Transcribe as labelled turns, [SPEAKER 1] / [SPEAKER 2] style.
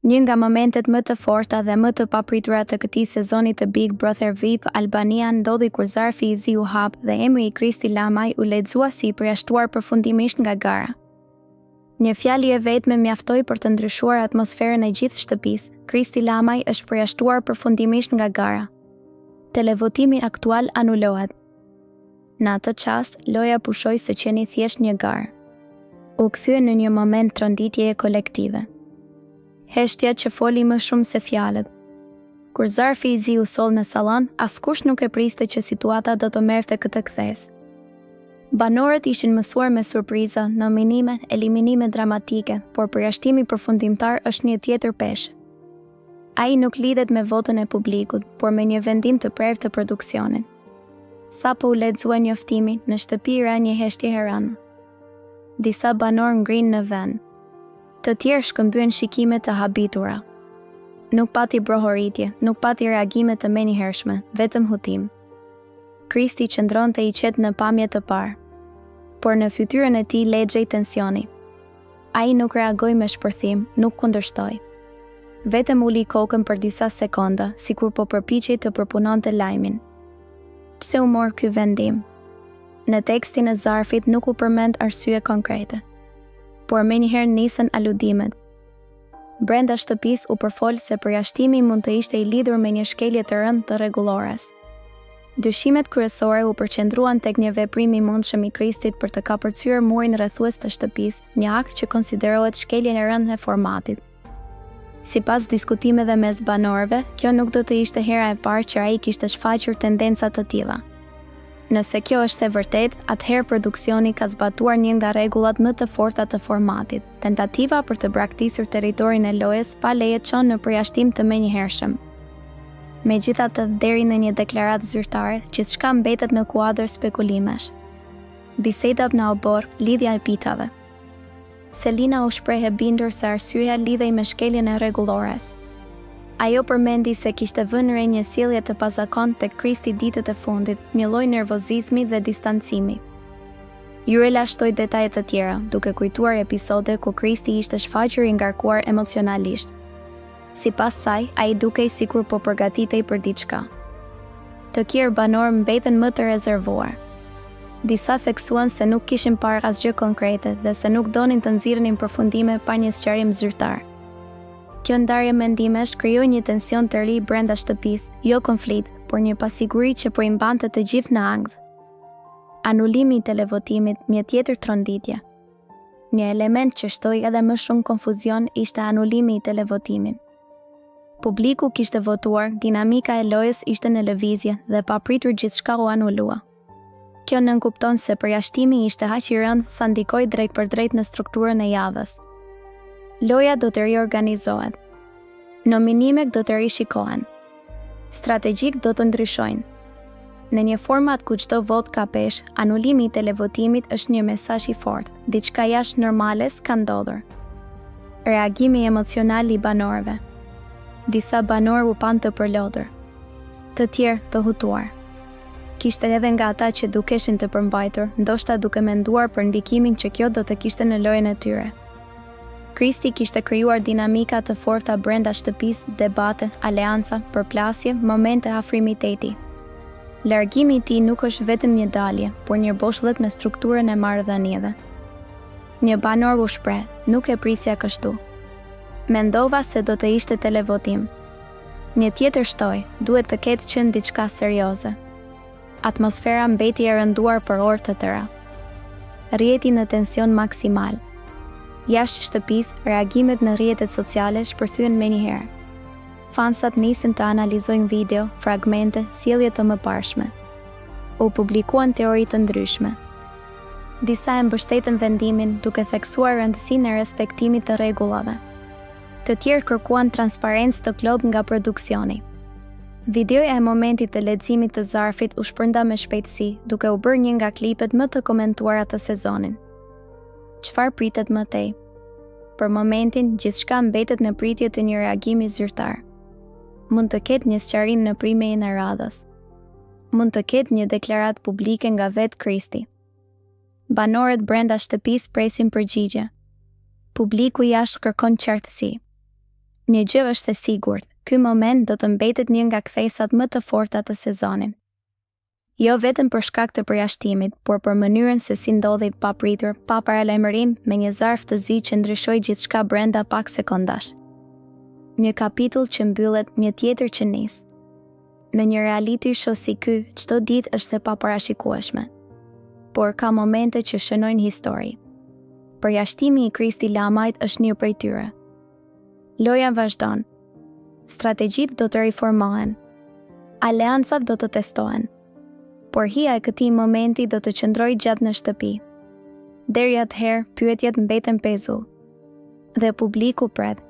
[SPEAKER 1] Një nga momentet më të forta dhe më të papritura të këtij sezoni të Big Brother VIP Albania ndodhi kur zarfi i zi u hap dhe emri i Kristi Lamaj u lexua si i përjashtuar përfundimisht nga gara. Një fjalë e vetme mjaftoi për të ndryshuar atmosferën e gjithë shtëpisë. Kristi Lamaj është përjashtuar përfundimisht nga gara. Televotimi aktual anulohet. Në atë çast, loja pushoi se qeni thjesht një garë. U kthye në një moment tronditjeje kolektive. Heshtja që foli më shumë se fjalët. Kur zarfi i zi u soll në sallon, askush nuk e priste që situata do të merrte këtë kthes. Banorët ishin mësuar me surpriza, nominime, eliminime dramatike, por përjashtimi përfundimtar është një tjetër peshë. Ai nuk lidhet me votën e publikut, por me një vendim të prerë të produksionit. Sapo u lexua njoftimi, në shtëpi ra një heshtje herane. Disa banor ngrinë në vend. Të tjerë shkëmbyen shikime të habitura. Nuk pati brohoritje, nuk pati reagime të menjëhershme, vetëm hutim. Kristi qëndronte i qetë në pamje të parë, por në fytyrën e tij lexej tensioni. Ai nuk reagoi me shpërthim, nuk kundërshtoi. Vetëm uli kokën për disa sekonda, sikur po përpiqej të përpunonte lajmin. Pse u mor ky vendim? Në tekstin e zarfit nuk u përmend arsye konkrete, por menjëherë nisën aludimet. Brenda shtëpisë u përfol se përjashtimi mund të ishte i lidhur me një shkelje të rëndë të rregullores. Dyshimet kryesore u përqendruan tek një veprim i mundshëm i Kristit për të kapërcyer murin rrethues të shtëpisë, një akt që konsiderohet shkeljen e rëndë e formatit. Sipas diskutimeve mes banorëve, kjo nuk do të ishte hera e parë që ai kishte shfaqur tendenca të tilla. Nëse kjo është e vërtet, atëherë produksioni ka zbatuar një nga rregullat më të forta të formatit. Tentativa për të braktisur territorin e lojës pa leje çon në përjashtim të menjëhershëm. Megjithatë, deri në një deklaratë zyrtare, gjithçka mbetet në kuadër spekulimesh. Bisedat në obor, lidhja e pitave. Selina u shpreh e bindur se arsyeja lidhej me shkeljen e rregullores. Ajo përmendi se kishte vënë re një sjellje të pazakontë tek Kristi ditët e fundit, një lloj nervozizmi dhe distancimi. Jurela shtoi detaje të tjera, duke kujtuar episode ku Kristi ishte shfaqur i ngarkuar emocionalisht. Sipas saj, ai dukej sikur po përgatitej për diçka. Të tjerë banorë mbeten më të rezervuar. Disa theksuan se nuk kishin parë asgjë konkrete dhe se nuk donin të nxirrnin përfundime pa një sqarim zyrtar. Kjo ndarje mendimesh krijoi një tension të ri brenda shtëpisë, jo konflikt, por një pasiguri që po i mbante të gjithë në ankth. Anulimi i televotimit, një tjetër tronditje. Një element që shtoi edhe më shumë konfuzion ishte anulimi i televotimit. Publiku kishte votuar, dinamika e lojës ishte në lëvizje dhe papritur gjithçka u anulua. Kjo nënkupton se përjashtimi ishte aq i rëndë sa ndikoi drejt për drejt në strukturën e javës. Loja do të riorganizohet. Nominimet do të rishikohen. Strategjik do të ndryshojnë. Në një format ku çdo vot ka peshë, anulimi i televotimit është një mesazh i fortë, diçka jashtë normales ka ndodhur. Reagimi emocional i banorëve. Disa banorë u pan të përlodhur, të tjerë të hutuar. Kishte edhe nga ata që dukeshin të përmbajtur, ndoshta duke menduar për ndikimin që kjo do të kishte në lojën e tyre. Kristi kishte krijuar dinamika të forta brenda shtëpisë, debate, aleanca, përplasje, momente afrimiteti. Largimi i tij nuk është vetëm një dalje, por një boshllëk në strukturën e marrëdhënieve. Një banor u shpreh, nuk e prisja kështu. Mendova se do të ishte televotim. Një tjetër shtoi, duhet të ketë qenë diçka serioze. Atmosfera mbeti e rënduar për orë të tëra. Rrjeti në tension maksimal. Jashtë shtëpisë, reagimet në rrjetet sociale shpërthyen menjëherë. Fansat nisën të analizojnë video, fragmente, sjellje të mëparshme. U publikuan teori të ndryshme. Disa e mbështetën vendimin duke theksuar rëndësinë e respektimit të rregullave. Të tjerë kërkuan transparencë të plot nga produksioni. Videoja e momentit të leximit të zarfit u shpërnda me shpejtësi, duke u bërë një nga klipet më të komentuara të sezonin. Çfarë pritet më tej? Për momentin, gjithçka mbetet në pritje të një reagimi zyrtar. Mund të ketë një sqarim në primein e radhës. Mund të ketë një deklaratë publike nga vetë Kristi. Banorët brenda shtëpisë presin përgjigje. Publiku jashtë kërkon qartësi. Një gjë është e sigurt, ky moment do të mbetet një nga kthesat më të forta të sezonit. Jo vetëm për shkak të përjashtimit, por për mënyrën se si ndodhi papritur, pa paralajmërim, me një zarf të zi që ndryshoi gjithçka brenda pak sekondash. Një kapitull që mbyllet, një tjetër që nis. Me një reality show si ky, çdo ditë është e paparashikueshme. Por ka momente që shënojnë histori. Përjashtimi i Kristi Lamajt është një prej tyre. Loja vazhdon. Strategjitë do të riformohen. Aleancat do të testohen. Por hija e këtij momenti do të qëndrojë gjatë në shtëpi. Deri atëherë, pyetjet mbeten pezull. Dhe publiku pret.